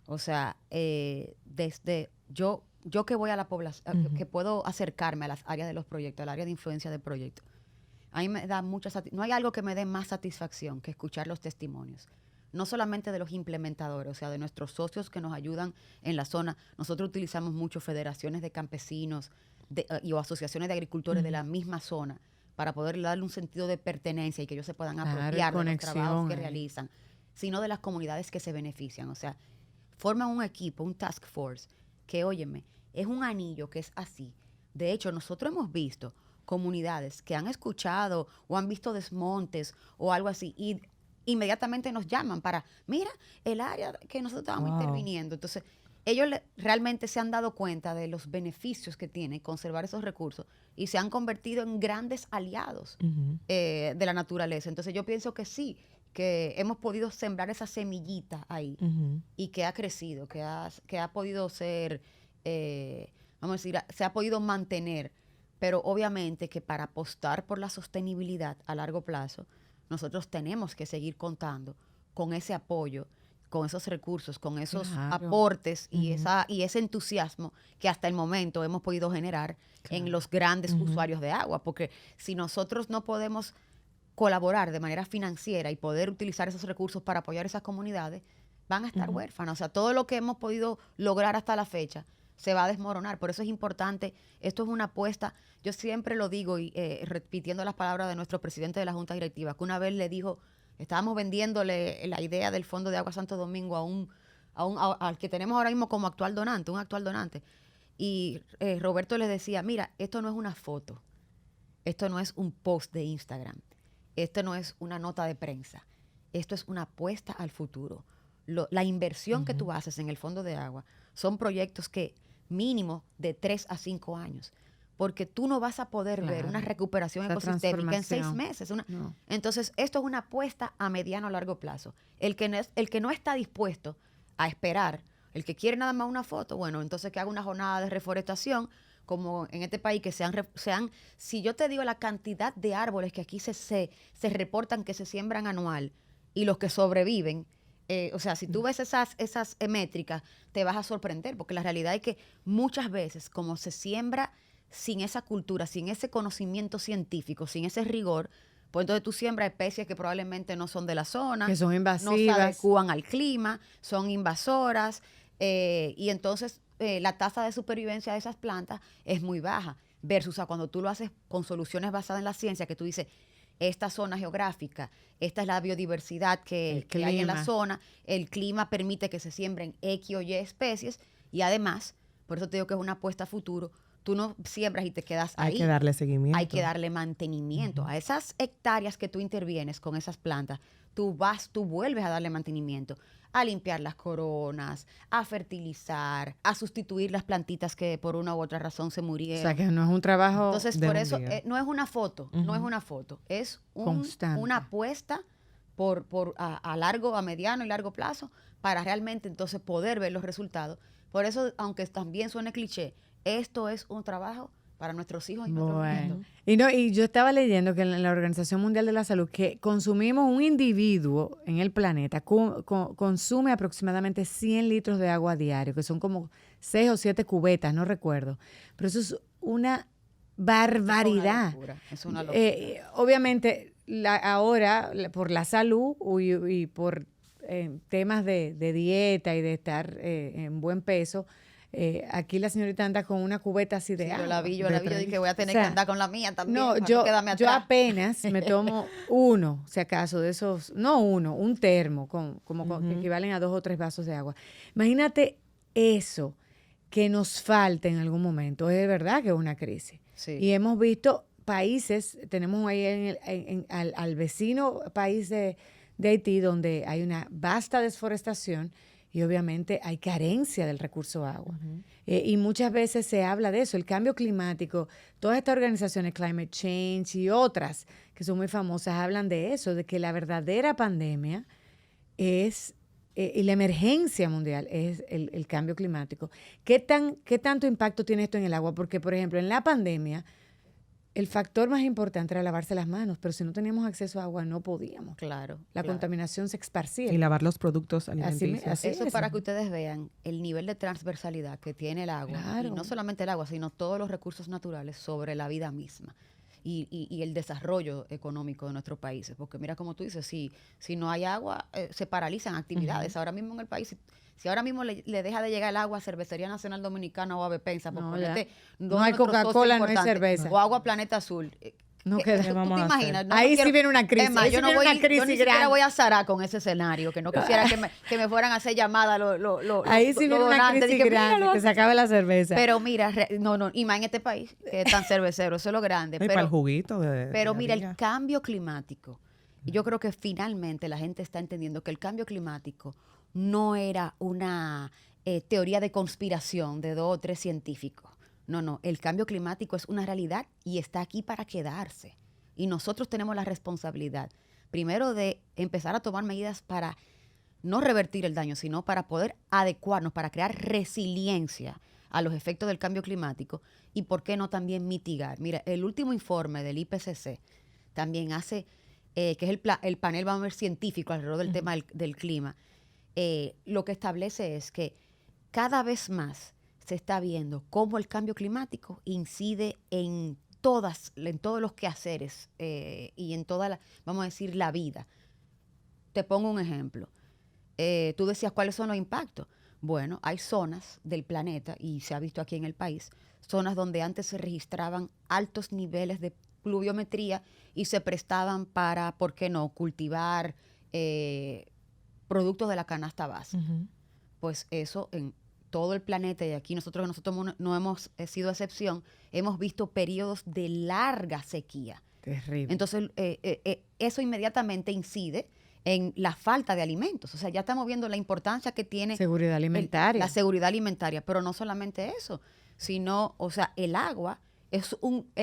O sea, desde yo que voy a la población, que puedo acercarme a las áreas de los proyectos, al área de influencia del proyecto, a mí me da mucha satisfacción. No hay algo que me dé más satisfacción que escuchar los testimonios. No solamente de los implementadores, o sea, de nuestros socios que nos ayudan en la zona. Nosotros utilizamos mucho federaciones de campesinos o asociaciones de agricultores de la misma zona para poder darle un sentido de pertenencia y que ellos se puedan apropiar de los trabajos que realizan, sino de las comunidades que se benefician. O sea, forman un equipo, un task force, que, óyeme, es un anillo que es así. De hecho, nosotros hemos visto comunidades que han escuchado o han visto desmontes o algo así y inmediatamente nos llaman para, mira, el área que nosotros estábamos interviniendo. Entonces, ellos realmente se han dado cuenta de los beneficios que tiene conservar esos recursos y se han convertido en grandes aliados de la naturaleza. Entonces, yo pienso que sí, que hemos podido sembrar esa semillita ahí y que ha crecido, que ha podido ser, vamos a decir, se ha podido mantener, pero obviamente que para apostar por la sostenibilidad a largo plazo, nosotros tenemos que seguir contando con ese apoyo, con esos recursos, con esos aportes y ese entusiasmo que hasta el momento hemos podido generar en los grandes usuarios de agua, porque si nosotros no podemos colaborar de manera financiera y poder utilizar esos recursos para apoyar esas comunidades, van a estar huérfanas. O sea, todo lo que hemos podido lograr hasta la fecha se va a desmoronar. Por eso es importante, esto es una apuesta, yo siempre lo digo y repitiendo las palabras de nuestro presidente de la Junta Directiva, que una vez le dijo, estábamos vendiéndole la idea del Fondo de Agua Santo Domingo al que tenemos ahora mismo como actual donante, un actual donante. Y Roberto les decía, mira, esto no es una foto, esto no es un post de Instagram, esto no es una nota de prensa, esto es una apuesta al futuro. La inversión que tú haces en el Fondo de Agua son proyectos que mínimo de 3 a 5 años, porque tú no vas a poder ver una recuperación ecosistémica en 6 meses. Entonces, esto es una apuesta a mediano o largo plazo. El que no está dispuesto a esperar, el que quiere nada más una foto, bueno, entonces que haga una jornada de reforestación, como en este país, que sean, si yo te digo la cantidad de árboles que aquí se reportan que se siembran anual y los que sobreviven, o sea, si tú ves esas métricas, te vas a sorprender, porque la realidad es que muchas veces, como se siembra sin esa cultura, sin ese conocimiento científico, sin ese rigor, pues entonces tú siembras especies que probablemente no son de la zona, que son invasivas, no se adecúan al clima, son invasoras, y entonces la tasa de supervivencia de esas plantas es muy baja, versus a cuando tú lo haces con soluciones basadas en la ciencia, que tú dices, esta zona geográfica, esta es la biodiversidad que hay en la clima. zona, el clima permite que se siembren X o Y especies y además, por eso te digo que es una apuesta a futuro, tú no siembras y te quedas ahí. Hay que darle seguimiento. Hay que darle mantenimiento. A esas hectáreas que tú intervienes con esas plantas, tú vuelves a darle mantenimiento, a limpiar las coronas, a fertilizar, a sustituir las plantitas que por una u otra razón se O murieron. sea, que no es un trabajo... Entonces, de por un eso, día. no es una foto, no es una foto, es Constante. una apuesta a largo, a mediano y largo plazo para realmente entonces poder ver los resultados. Por eso, aunque también suene cliché, esto es un trabajo para nuestros hijos y nuestros Bueno. nietos. Y yo estaba leyendo que en la Organización Mundial de la Salud que consumimos un individuo en el planeta consume aproximadamente 100 litros de agua diario, que son como 6 o 7 cubetas, no recuerdo. Pero eso es una barbaridad. Es una locura. Obviamente, ahora, por la salud y por temas de dieta y de estar en buen peso, aquí la señorita anda con una cubeta así de Sí, agua. yo dije voy a tener O sea, que andar con la mía también. No, para yo quedarme atrás. apenas me tomo uno, si acaso, de esos, no uno, un termo, que equivalen a 2 o 3 vasos de agua. Imagínate eso que nos falta en algún momento. Es verdad que es una crisis. Sí. Y hemos visto países, tenemos ahí al vecino país de Haití, donde hay una vasta desforestación y obviamente hay carencia del recurso agua. Y muchas veces se habla de eso, el cambio climático. Todas estas organizaciones, Climate Change y otras que son muy famosas, hablan de eso, de que la verdadera pandemia es, y la emergencia mundial es el cambio climático. ¿Qué tanto impacto tiene esto en el agua? Porque, por ejemplo, en la pandemia, el factor más importante era lavarse las manos, pero si no teníamos acceso a agua no podíamos. Claro. La claro. contaminación se esparcía. Y lavar los productos alimenticios. así Eso es. para que ustedes vean el nivel de transversalidad que tiene el agua. Claro. Y no solamente el agua, sino todos los recursos naturales sobre la vida misma. Y el desarrollo económico de nuestros países. Porque mira, como tú dices, si no hay agua, se paralizan actividades. Ahora mismo en el país, si ahora mismo le deja de llegar el agua a Cervecería Nacional Dominicana o a Bepensa, por No, ponerte ya. dos No hay de nuestros Coca-Cola, socios no hay importantes, cerveza. o agua Planeta Azul. No ¿Qué- queda. ¿Tú vamos te a imaginas? hacer? No Ahí quiero- sí viene una crisis. Es más, ahí yo sí no viene voy, una yo crisis ni siquiera grande. voy a zarar con ese escenario, que no quisiera que me fueran a hacer llamadas Ahí sí viene una donantes, crisis y que, grande, míralo, que se acabe la cerveza. pero mira, no, y más en este país, que es tan cervecero, eso es lo grande. Y para el juguito Pero de mira, día. el cambio climático, y yo creo que finalmente la gente está entendiendo que el cambio climático no era una teoría de conspiración de 2 o 3 científicos. No, el cambio climático es una realidad y está aquí para quedarse. Y nosotros tenemos la responsabilidad, primero, de empezar a tomar medidas para no revertir el daño, sino para poder adecuarnos, para crear resiliencia a los efectos del cambio climático y, ¿por qué no, también mitigar? Mira, el último informe del IPCC también hace, que es el panel, vamos a ver, científico alrededor del tema del clima, lo que establece es que cada vez más se está viendo cómo el cambio climático incide en todos los quehaceres y en toda vamos a decir, la vida. Te pongo un ejemplo. Tú decías, ¿cuáles son los impactos? Bueno, hay zonas del planeta, y se ha visto aquí en el país, zonas donde antes se registraban altos niveles de pluviometría y se prestaban para, ¿por qué no?, cultivar productos de la canasta básica. Pues eso en todo el planeta, y aquí nosotros no hemos sido excepción, hemos visto periodos de larga sequía. Terrible. Entonces, eso inmediatamente incide en la falta de alimentos. O sea, ya estamos viendo la importancia que tiene Seguridad alimentaria. la seguridad alimentaria, pero no solamente eso, sino, o sea, el agua es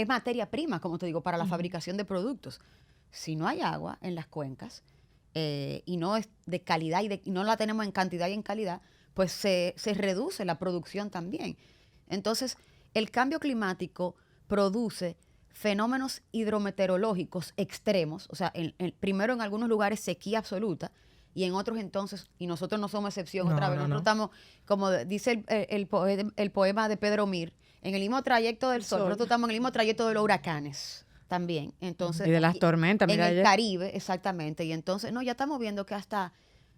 materia prima, como te digo, para la fabricación de productos. Si no hay agua en las cuencas y no es de calidad y no la tenemos en cantidad y en calidad, pues se reduce la producción también. Entonces, el cambio climático produce fenómenos hidrometeorológicos extremos, o sea, primero en algunos lugares sequía absoluta y en otros entonces, y nosotros no somos excepción otra vez, nosotros estamos, como dice el poema de Pedro Mir, en el mismo trayecto del sol, nosotros estamos en el mismo trayecto de los huracanes también. Entonces, y de las tormentas, en mira el ayer. Caribe, exactamente, y entonces, ya estamos viendo que hasta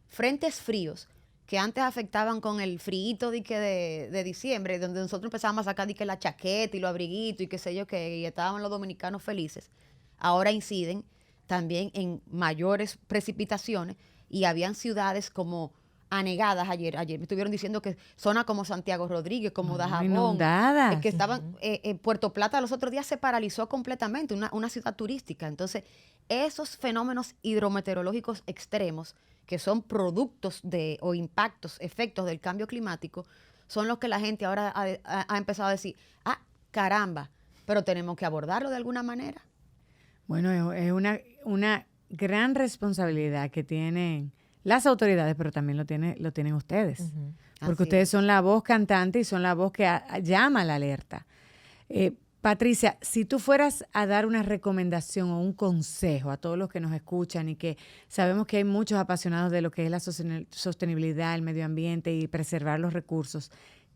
frentes fríos que antes afectaban con el frío de diciembre, donde nosotros empezábamos a sacar la chaqueta y los abriguitos y qué sé yo qué, y estaban los dominicanos felices, ahora inciden también en mayores precipitaciones, y habían ciudades como anegadas ayer me estuvieron diciendo que zonas como Santiago Rodríguez, como Dajabón, inundadas. que estaban, Puerto Plata los otros días se paralizó completamente, una ciudad turística. Entonces, esos fenómenos hidrometeorológicos extremos, que son productos o impactos, efectos del cambio climático, son los que la gente ahora ha empezado a decir, caramba, pero tenemos que abordarlo de alguna manera. Bueno, es una gran responsabilidad que tienen las autoridades, pero también lo tienen ustedes. Ujú. Porque Así ustedes es. son la voz cantante y son la voz que llama a la alerta. Patricia, si tú fueras a dar una recomendación o un consejo a todos los que nos escuchan y que sabemos que hay muchos apasionados de lo que es la sostenibilidad, el medio ambiente y preservar los recursos,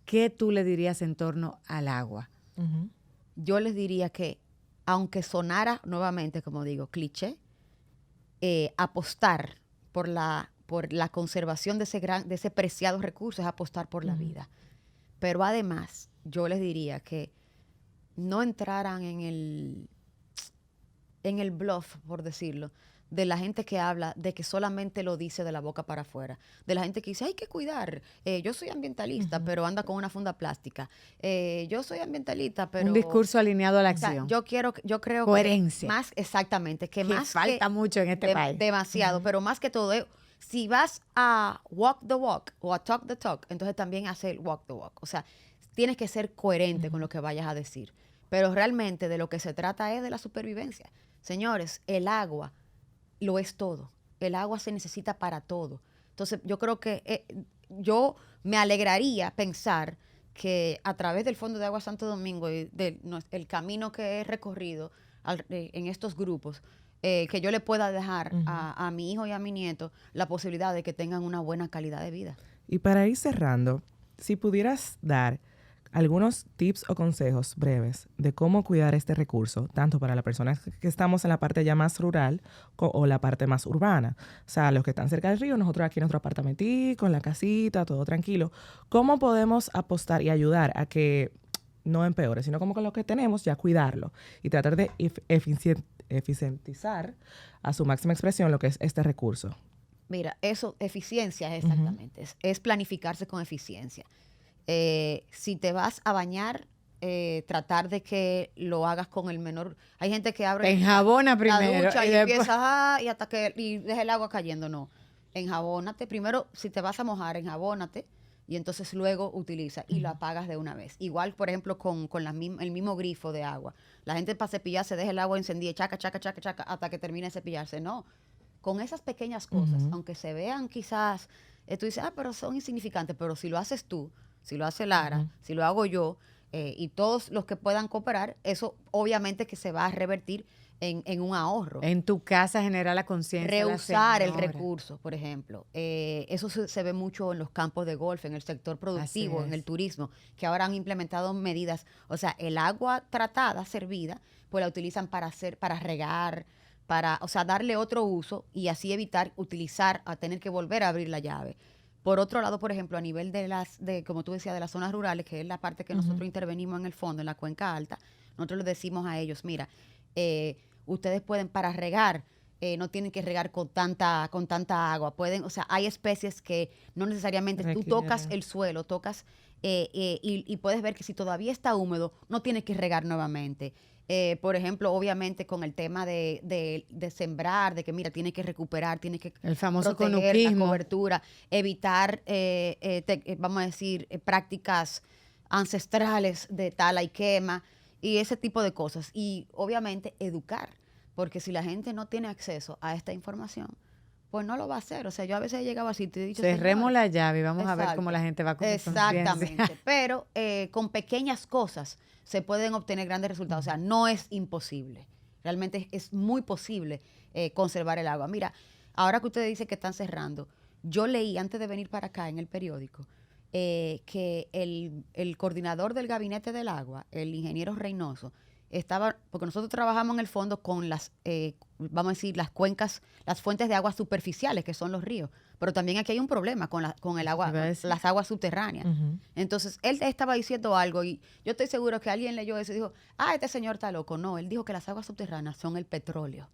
¿qué tú le dirías en torno al agua? Ujú. Yo les diría que, aunque sonara nuevamente, como digo, cliché, apostar por la conservación de ese preciado recurso es apostar por la vida. Pero además, yo les diría que no entraran en el bluff, por decirlo, de la gente que habla de que solamente lo dice de la boca para afuera, de la gente que dice, hay que cuidar, yo soy ambientalista, pero anda con una funda plástica, yo soy ambientalista, pero... Un discurso alineado a la O sea, acción. yo creo Coherencia. que más, exactamente, que Que más falta mucho en este país. demasiado, pero más que todo, si vas a walk the walk o a talk the talk, entonces también hace el walk the walk. O sea, tienes que ser coherente con lo que vayas a decir. Pero realmente de lo que se trata es de la supervivencia. Señores, el agua lo es todo. El agua se necesita para todo. Entonces, yo creo que yo me alegraría pensar que a través del Fondo de Agua Santo Domingo y el camino que he recorrido en estos grupos, que yo le pueda dejar a mi hijo y a mi nieto la posibilidad de que tengan una buena calidad de vida. Y para ir cerrando, si pudieras dar algunos tips o consejos breves de cómo cuidar este recurso, tanto para las personas que estamos en la parte ya más rural o la parte más urbana. O sea, los que están cerca del río, nosotros aquí en nuestro apartamentico, en la casita, todo tranquilo. ¿Cómo podemos apostar y ayudar a que no empeore, sino como con lo que tenemos ya cuidarlo y tratar de eficientizar a su máxima expresión lo que es este recurso? Mira, eficiencia exactamente, es planificarse con eficiencia. Si te vas a bañar, tratar de que lo hagas con el menor. Hay gente que abre Te enjabona la primero ducha y y después- empieza y hasta que deja el agua cayendo. No, enjabónate. Primero, si te vas a mojar, enjabónate y entonces luego utiliza y lo apagas de una vez. Igual, por ejemplo, con el mismo grifo de agua. La gente para cepillarse deja el agua encendida, chaca, hasta que termine de cepillarse. No, con esas pequeñas cosas, aunque se vean quizás, tú dices, pero son insignificantes, pero si lo haces tú, si lo hace Lara, si lo hago yo, y todos los que puedan cooperar, eso obviamente que se va a revertir en un ahorro. En tu casa generar la conciencia. de la Reusar el señora. recurso, por ejemplo. Eso se ve mucho en los campos de golf, en el sector productivo, Así en el es. turismo, que ahora han implementado medidas. O sea, el agua tratada, servida, pues la utilizan para regar, o sea, darle otro uso y así evitar a tener que volver a abrir la llave. Por otro lado, por ejemplo, a nivel como tú decías, de las zonas rurales, que es la parte que nosotros intervenimos en el fondo, en la cuenca alta, nosotros les decimos a ellos, mira, ustedes pueden para regar, no tienen que regar con tanta agua. O sea, hay especies que no necesariamente tú tocas el suelo, y puedes ver que si todavía está húmedo, no tienes que regar nuevamente. Por ejemplo, obviamente con el tema de sembrar, de que mira, tienes que recuperar, tienes que El famoso proteger la conuquismo. cobertura, evitar, vamos a decir, prácticas ancestrales de tala y quema y ese tipo de cosas. Y obviamente educar, porque si la gente no tiene acceso a esta información, pues no lo va a hacer. O sea, yo a veces he llegado así, te he dicho, Cerremos señores, la llave y vamos a ver exacto, cómo la gente va con conciencia. exactamente. Pero con pequeñas cosas se pueden obtener grandes resultados. O sea, no es imposible. Realmente es muy posible conservar el agua. Mira, ahora que ustedes dicen que están cerrando, yo leí antes de venir para acá en el periódico que el coordinador del gabinete del agua, el ingeniero Reynoso, porque nosotros trabajamos en el fondo con vamos a decir, las cuencas, las fuentes de agua superficiales, que son los ríos. Pero también aquí hay un problema con el agua, las aguas subterráneas. Entonces, él estaba diciendo algo y yo estoy seguro que alguien leyó eso y dijo, este señor está loco. No, él dijo que las aguas subterráneas son el petróleo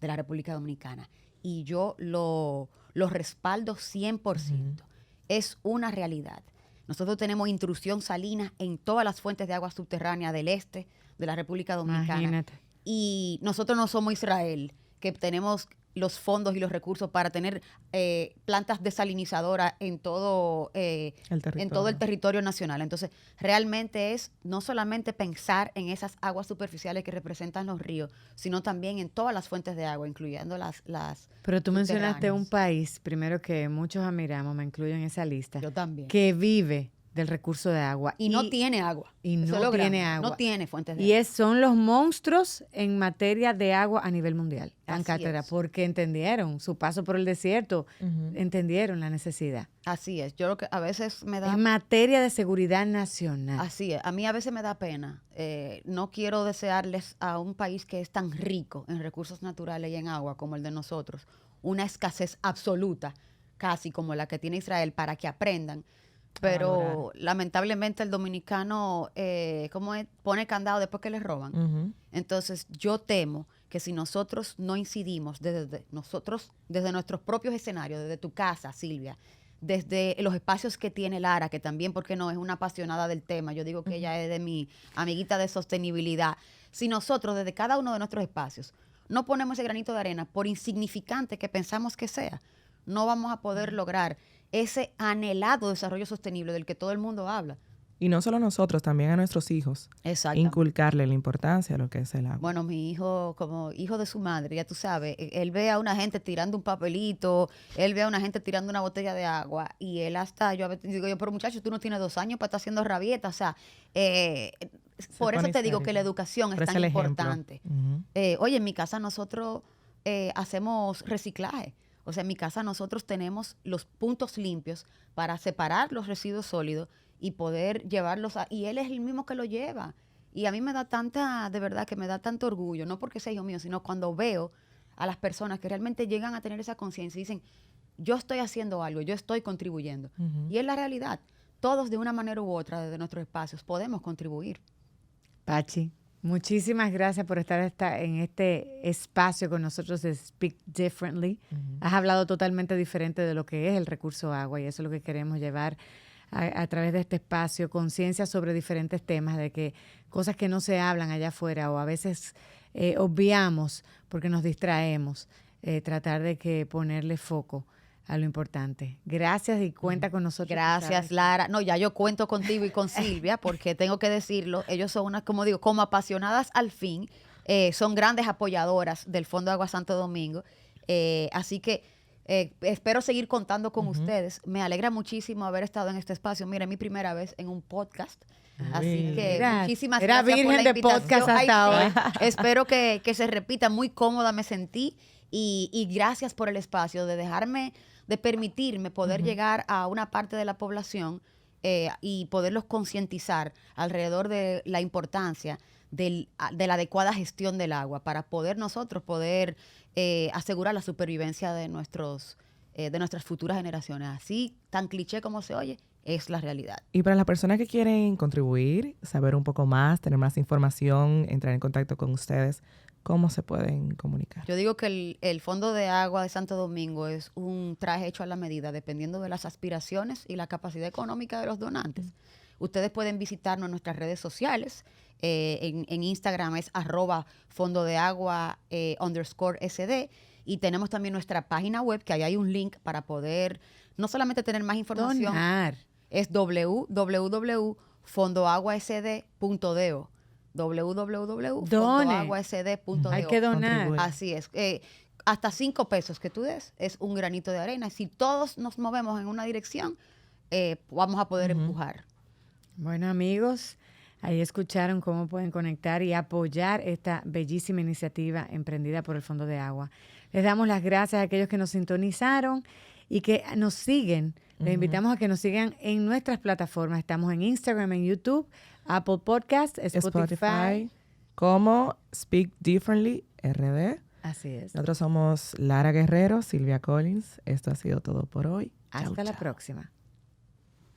de la República Dominicana. Y yo lo respaldo 100%. Es una realidad. Nosotros tenemos intrusión salina en todas las fuentes de agua subterránea del este de la República Dominicana. Imagínate. Y nosotros no somos Israel, que tenemos los fondos y los recursos para tener plantas desalinizadoras en todo el territorio nacional. Entonces, realmente es no solamente pensar en esas aguas superficiales que representan los ríos, sino también en todas las fuentes de agua, incluyendo las Pero tú mencionaste un subterráneas. país, primero que muchos admiramos, me incluyo en esa lista, Yo también. que vive del recurso de agua. Y no tiene agua. Y Eso no es lo tiene grande. agua. No tiene fuentes de Y agua. son los monstruos en materia de agua a nivel mundial, en Así cátedra, es. porque entendieron su paso por el desierto, entendieron la necesidad. Así es. Yo creo que a veces me da... En materia de seguridad nacional. Así es. A mí a veces me da pena. No quiero desearles a un país que es tan rico en recursos naturales y en agua como el de nosotros una escasez absoluta, casi como la que tiene Israel, para que aprendan. Pero lamentablemente el dominicano pone candado después que les roban. Entonces yo temo que si nosotros no incidimos desde nuestros propios escenarios, desde tu casa, Silvia, desde los espacios que tiene Lara, que también, porque no, es una apasionada del tema. Yo digo que ella es de mi amiguita de sostenibilidad. Si nosotros, desde cada uno de nuestros espacios, no ponemos ese granito de arena, por insignificante que pensamos que sea, no vamos a poder lograr ese anhelado desarrollo sostenible del que todo el mundo habla. Y no solo nosotros, también a nuestros hijos. Exacto. Inculcarle la importancia de lo que es el agua. Bueno, mi hijo, como hijo de su madre, ya tú sabes, él ve a una gente tirando un papelito, él ve a una gente tirando una botella de agua, y él hasta, yo a veces digo pero muchacho, tú no tienes 2 años para estar haciendo rabieta, o sea, por eso te digo que la educación es tan importante. Oye, en mi casa nosotros hacemos reciclaje. O sea, en mi casa nosotros tenemos los puntos limpios para separar los residuos sólidos y poder llevarlos y él es el mismo que lo lleva. Y a mí me da de verdad que me da tanto orgullo, no porque sea hijo mío, sino cuando veo a las personas que realmente llegan a tener esa conciencia y dicen, yo estoy haciendo algo, yo estoy contribuyendo. Y es la realidad. Todos de una manera u otra, desde nuestros espacios, podemos contribuir. Pachi, muchísimas gracias por estar en este espacio con nosotros de Speak Differently. Has hablado totalmente diferente de lo que es el recurso agua y eso es lo que queremos llevar a través de este espacio, conciencia sobre diferentes temas, de que cosas que no se hablan allá afuera o a veces obviamos porque nos distraemos, tratar de que ponerle foco a lo importante. Gracias y cuenta con nosotros. Gracias, Lara. No, ya yo cuento contigo y con Silvia, porque tengo que decirlo, ellos son como apasionadas al fin, son grandes apoyadoras del Fondo de Agua Santo Domingo, así que espero seguir contando con ustedes. Me alegra muchísimo haber estado en este espacio. Mira, es mi primera vez en un podcast. Así que muchísimas gracias por la invitación. Era virgen de podcast hasta hoy. Espero que se repita. Muy cómoda me sentí y gracias por el espacio de permitirme poder llegar a una parte de la población y poderlos concientizar alrededor de la importancia de la adecuada gestión del agua para nosotros poder asegurar la supervivencia de nuestras futuras generaciones. Así, tan cliché como se oye, es la realidad. Y para las personas que quieren contribuir, saber un poco más, tener más información, entrar en contacto con ustedes, ¿cómo se pueden comunicar? Yo digo que el Fondo de Agua de Santo Domingo es un traje hecho a la medida, dependiendo de las aspiraciones y la capacidad económica de los donantes. Ustedes pueden visitarnos en nuestras redes sociales. En Instagram es @fondodeagua_SD. Y tenemos también nuestra página web, que ahí hay un link para poder no solamente tener más información. Donar. Es www.fondoaguasd.do. www.fondoaguasd.do. Hay que donar. Así es. Hasta 5 pesos que tú des es un granito de arena. Si todos nos movemos en una dirección, vamos a poder empujar. Bueno, amigos, ahí escucharon cómo pueden conectar y apoyar esta bellísima iniciativa emprendida por el Fondo de Agua. Les damos las gracias a aquellos que nos sintonizaron y que nos siguen. Les invitamos a que nos sigan en nuestras plataformas. Estamos en Instagram, en YouTube, Apple Podcasts, Spotify. Como Speak Differently RD. Así es. Nosotros somos Lara Guerrero, Silvia Collins. Esto ha sido todo por hoy. Hasta Chau, la chau. próxima.